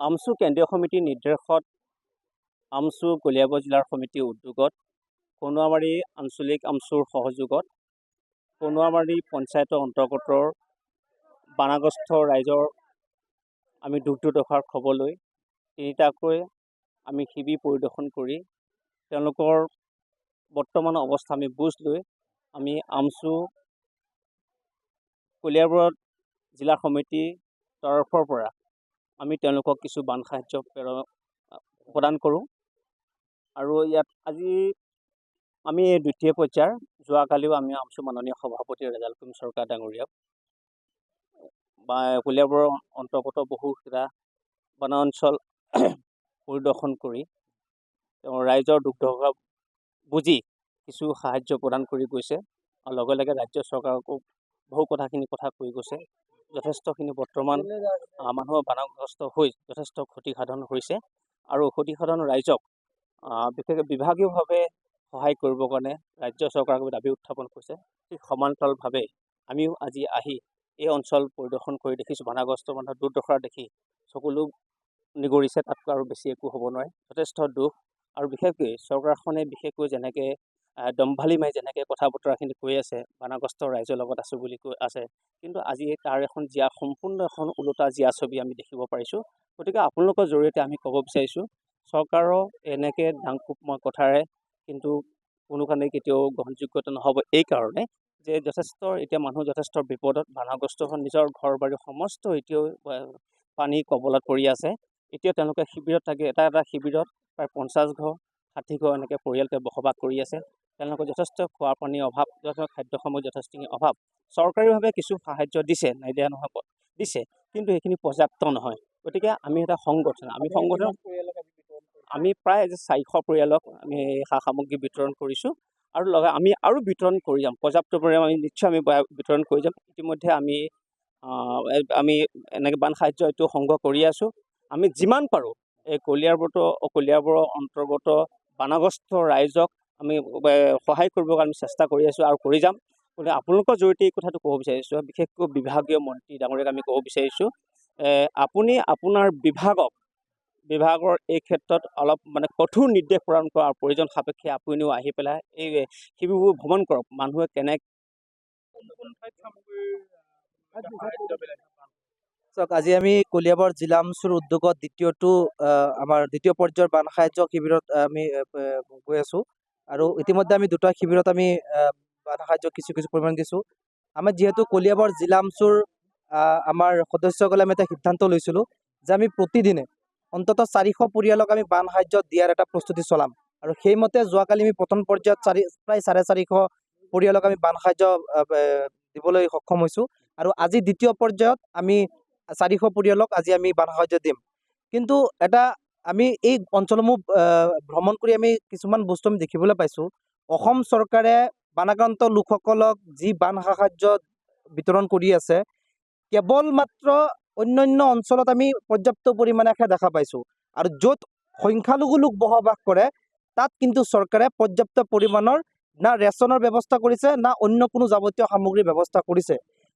আমচু কেন্দ্ৰীয় সমিতিৰ নিৰ্দেশত আমচু কলিয়াবৰ জিলাৰ সমিতিৰ উদ্যোগত কনুৱামাৰী আঞ্চলিক আমচুৰ সহযোগত কনুৱামাৰী পঞ্চায়তৰ অন্তৰ্গত বানাগ্ৰস্ত ৰাইজৰ আমি দুখ দুৰ্দশাৰ খবৰ লৈ তিনিটাকৈ আমি শিবিৰ পৰিদৰ্শন কৰি তেওঁলোকৰ বৰ্তমান অৱস্থা আমি বুজ লৈ আমি আমচু কলিয়াবৰ জিলা সমিতিৰ তৰফৰ পৰা আমি তেওঁলোকক কিছু বান সাহায্য প্ৰদান কৰোঁ। আৰু ইয়াত আজি আমি দ্বিতীয় পৰ্যায়ৰ যোৱাকালিও আমি আমচু মাননীয় সভাপতি ৰেজাল কুম চৰকাৰ ডাঙৰীয়াক বা কলিয়াবৰৰ অন্তৰ্গত বহুকেইটা বনাঞ্চল পৰিদৰ্শন কৰি তেওঁ ৰাইজৰ দুখ দুৰ্দশা বুজি কিছু সাহায্য প্ৰদান কৰি গৈছে। আৰু লগে লগে ৰাজ্য চৰকাৰকো বহু কথা কৈ গৈছে। যথেষ্টখিনি বৰ্তমান মানুহৰ বানগ্ৰস্ত হৈ যথেষ্ট ক্ষতিসাধন হৈছে আৰু ক্ষতিসাধন ৰাইজক বিশেষকৈ বিভাগীয়ভাৱে সহায় কৰিবৰ কাৰণে ৰাজ্য চৰকাৰক দাবী উত্থাপন কৰিছে। ঠিক সমান্তৰালভাৱে আমিও আজি আহি এই অঞ্চল পৰিদৰ্শন কৰি দেখিছোঁ বানগ্ৰস্ত মানুহৰ দুৰ্দশা দেখি চকুলো নিগৰিছে। তাতকৈ আৰু বেছি একো হ'ব নোৱাৰে। যথেষ্ট দুখ আৰু বিশেষকৈ চৰকাৰখনে বিশেষকৈ যেনেকৈ দম্ভালি মাৰি যেনেকৈ কথা বতৰাখিনি কৈ আছে বানগ্ৰস্ত ৰাইজৰ লগত আছোঁ বুলি কৈ আছে, কিন্তু আজি তাৰ এখন সম্পূৰ্ণ এখন ওলোটা ছবি আমি দেখিব পাৰিছোঁ। গতিকে আপোনালোকৰ জৰিয়তে আমি ক'ব বিচাৰিছোঁ চৰকাৰৰ এনেকৈ দাংকোপময় কথাৰে কিন্তু কোনো কাৰণে কেতিয়াও গ্ৰহণযোগ্যতা নহ'ব। এই কাৰণে যে যথেষ্ট এতিয়া মানুহ যথেষ্ট বিপদত বানগ্ৰস্ত হৈ নিজৰ ঘৰ বাৰী সমস্ত এতিয়াও পানী কবলত পৰি আছে। এতিয়া তেওঁলোকে শিবিৰত থাকে, এটা শিবিৰত প্ৰায় 50 ঘৰ 60 ঘৰ এনেকৈ পৰিয়ালকে বসবাস কৰি আছে। তেওঁলোকৰ যথেষ্ট খোৱা পানীৰ অভাৱ, যথেষ্ট খাদ্য সামগ্ৰীৰ যথেষ্টখিনি অভাৱ। চৰকাৰীভাৱে কিছু সাহায্য দিছে, নাই দিয়া নহয় দিছে, কিন্তু সেইখিনি পৰ্যাপ্ত নহয়। গতিকে আমি এটা সংগঠন, আমি প্ৰায় 400 পৰিয়ালক আমি সা সামগ্ৰী বিতৰণ কৰিছোঁ আৰু লগত আমি আৰু বিতৰণ কৰি যাম। পৰ্যাপ্ত পৰিমাণে আমি নিশ্চয় আমি বিতৰণ কৰি যাম। ইতিমধ্যে আমি এনেকৈ বান সাহায্য এইটো সংগ্ৰহ কৰি আছোঁ। আমি যিমান পাৰোঁ এই কলিয়াবৰৰ অন্তৰ্গত বানগ্ৰস্ত ৰাইজক আমি সহায় কৰিবৰ কাৰণে আমি চেষ্টা কৰি আছোঁ আৰু কৰি যাম। গতিকে আপোনালোকৰ জৰিয়তে এই কথাটো ক'ব বিচাৰিছোঁ, বিশেষকৈ বিভাগীয় মন্ত্ৰী ডাঙৰীয়াক আমি ক'ব বিচাৰিছোঁ আপুনি আপোনাৰ বিভাগৰ এই ক্ষেত্ৰত অলপ কঠোৰ নিৰ্দেশ প্ৰদান কৰাৰ প্ৰয়োজন সাপেক্ষে আপুনিও আহি পেলাই এই শিবিৰবোৰ ভ্ৰমণ কৰক। মানুহে চাওক, আজি আমি কলিয়াবৰ জিলা আমচুৰ উদ্যোগত আমাৰ দ্বিতীয় পৰ্যায়ৰ বান সাহায্য শিবিৰত আমি গৈ আছো আৰু ইতিমধ্যে আমি দুটা শিবিৰত আমি বান সাহায্য কিছু পৰিমাণ দিছোঁ। আমি যিহেতু কলিয়াবৰ জিলা আমচুৰ আমাৰ সদস্যসকলে আমি এটা সিদ্ধান্ত লৈছিলোঁ যে আমি প্ৰতিদিনে অন্তত 400 পৰিয়ালক আমি বান সাহায্য দিয়াৰ এটা প্ৰস্তুতি চলাম আৰু সেইমতে যোৱাকালি আমি প্ৰথম পৰ্যায়ত প্ৰায় 450 পৰিয়ালক আমি বান সাহায্য দিবলৈ সক্ষম হৈছোঁ আৰু আজি দ্বিতীয় পৰ্যায়ত আমি 400 পৰিয়ালক আজি আমি বান সাহায্য দিম। কিন্তু আমি এই অঞ্চলসমূহ ভ্ৰমণ কৰি আমি কিছুমান বস্তু আমি দেখিবলৈ পাইছোঁ। অসম চৰকাৰে বানাক্ৰান্ত লোকসকলক যি বান সাহায্য বিতৰণ কৰি আছে কেৱল মাত্ৰ অন্যান্য অঞ্চলত আমি পৰ্যাপ্ত পৰিমাণেহে দেখা পাইছোঁ আৰু য'ত সংখ্যালঘু লোক বসবাস কৰে তাত কিন্তু চৰকাৰে পৰ্যাপ্ত পৰিমাণৰ না ৰেচনৰ ব্যৱস্থা কৰিছে না অন্য কোনো যাৱতীয় সামগ্ৰীৰ ব্যৱস্থা কৰিছে।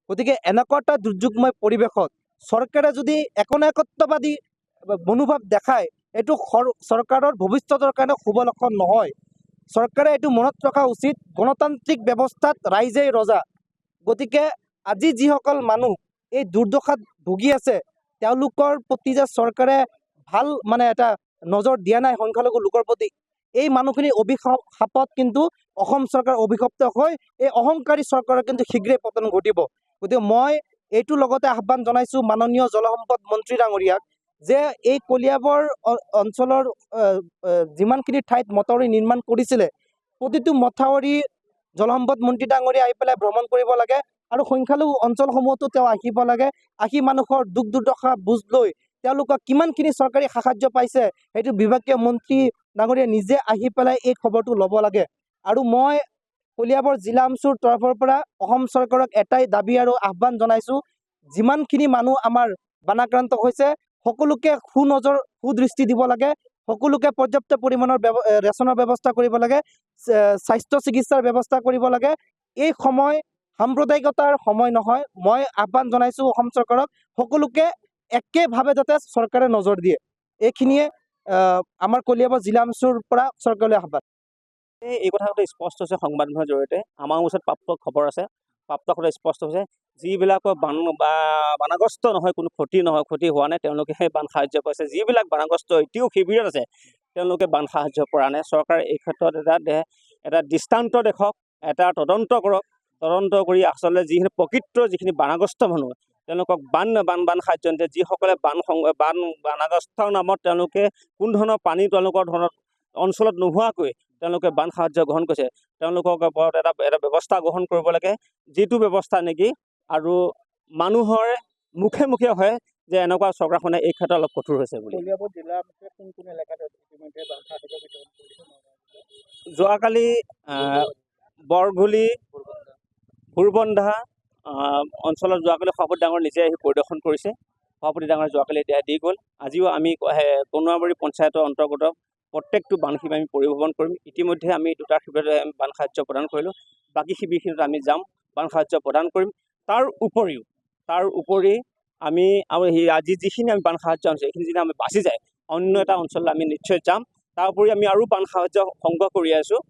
গতিকে এনেকুৱা এটা দুৰ্যোগময় পৰিৱেশত চৰকাৰে যদি একনায়কত্ববাদী মনোভাৱ দেখায় এইটো চৰকাৰৰ ভৱিষ্যতৰ কাৰণে শুভ লক্ষণ নহয়। চৰকাৰে এইটো মনত ৰখা উচিত, গণতান্ত্ৰিক ব্যৱস্থাত ৰাইজেই ৰজা। গতিকে আজি যিসকল মানুহ এই দুৰ্দশাত ভুগি আছে তেওঁলোকৰ প্ৰতি যে চৰকাৰে ভাল এটা নজৰ দিয়া নাই সংখ্যালঘু লোকৰ প্ৰতি, এই মানুহখিনি অভিশাপত কিন্তু অসম চৰকাৰ অভিশপ্ত হৈ এই অহংকাৰী চৰকাৰৰ কিন্তু শীঘ্ৰেই পতন ঘটিব। গতিকে মই এইটোৰ লগতে আহ্বান জনাইছোঁ মাননীয় জলসম্পদ মন্ত্ৰী ডাঙৰীয়াক যে এই কলিয়াবৰ অঞ্চলৰ যিমানখিনি ঠাইত মথাউৰি নিৰ্মাণ কৰিছিলে প্ৰতিটো মথাউৰি জলসম্পদ মন্ত্ৰী ডাঙৰীয়া আহি পেলাই ভ্ৰমণ কৰিব লাগে আৰু সংখ্যালঘু অঞ্চলসমূহতো তেওঁ আহিব লাগে। আহি মানুহৰ দুখ দুৰ্দশা বুজ লৈ তেওঁলোকক কিমানখিনি চৰকাৰী সাহায্য পাইছে সেইটো বিভাগীয় মন্ত্ৰী ডাঙৰীয়া নিজে আহি পেলাই এই খবৰটো ল'ব লাগে। আৰু মই কলিয়াবৰ জিলা আমচুৰ তৰফৰ পৰা অসম চৰকাৰক এটাই দাবী আৰু আহ্বান জনাইছোঁ, যিমানখিনি মানুহ আমাৰ বানাক্ৰান্ত হৈছে সকলোকে সুদৃষ্টি দিব লাগে, সকলোকে পৰ্যাপ্ত পৰিমাণৰ ৰেচনৰ ব্যৱস্থা কৰিব লাগে, স্বাস্থ্য চিকিৎসাৰ ব্যৱস্থা কৰিব লাগে। এই সময় সাম্প্ৰদায়িকতাৰ সময় নহয়। মই আহ্বান জনাইছোঁ অসম চৰকাৰক সকলোকে একেভাৱে যাতে চৰকাৰে নজৰ দিয়ে। এইখিনিয়ে আমাৰ কলিয়াবৰ জিলা অংশৰ পৰা চৰকাৰলৈ আহ্বান। এই কথাটো স্পষ্ট হৈছে সংবাদ মাধ্যমৰ জৰিয়তে। আমাৰ ওচৰত প্ৰাপ্ত খবৰ আছে, প্ৰাপ্ত খবৰ স্পষ্ট হৈছে, যিবিলাকৰ বানগ্ৰস্ত নহয়, কোনো ক্ষতি নহয়, ক্ষতি হোৱা নাই, তেওঁলোকেহে বান সাহায্য পাইছে। যিবিলাক বানগ্ৰস্ত এতিয়াও শিবিৰত আছে, তেওঁলোকে বান সাহায্য পৰা নাই। চৰকাৰে এই ক্ষেত্ৰত এটা দৃষ্টান্ত দেখক, এটা তদন্ত কৰক। তদন্ত কৰি আচলতে যিখিনি প্ৰকৃত যিখিনি বানগ্ৰস্ত মানুহ, তেওঁলোকক বান সাহায্য নিদিয়ে। যিসকলে বানগ্ৰস্তৰ নামত তেওঁলোকে কোনো ধৰণৰ পানী তেওঁলোকৰ অঞ্চলত নোহোৱাকৈ তেওঁলোকে বান সাহায্য গ্ৰহণ কৰিছে, তেওঁলোকক ওপৰত এটা ব্যৱস্থা গ্ৰহণ কৰিব লাগে, যিটো ব্যৱস্থা নেকি আৰু মানুহৰ মুখে মুখে হয় যে এনেকুৱা চৰকাৰখনে এই ক্ষেত্ৰত অলপ কঠোৰ হৈছে বুলি। যোৱাকালি বৰঘুলি, ভোৰবন্ধা অঞ্চলত যোৱাকালি সভাপতি ডাঙৰ নিজে আহি পৰিদৰ্শন কৰিছে। সভাপতি ডাঙৰ যোৱাকালি দি গ'ল। আজিও আমি কনুৱাবাৰী পঞ্চায়তৰ অন্তৰ্গত প্ৰত্যেকটো বান শিবিৰ আমি পৰিভ্ৰমণ কৰিম। ইতিমধ্যে আমি 2টা শিবিৰত বান সাহায্য প্ৰদান কৰিলোঁ। বাকী শিবিৰখিনিত আমি যাম, বান সাহায্য প্ৰদান কৰিম। তাৰ উপৰি আমি আৰু আজি যিখিনি আমি বান সাহায্য আনিছোঁ, এইখিনি যদি আমি বাচি যায়, অন্য এটা অঞ্চললৈ আমি নিশ্চয় যাম। তাৰ উপৰি আমি আৰু বান সাহায্য সংগ্ৰহ কৰি আছোঁ।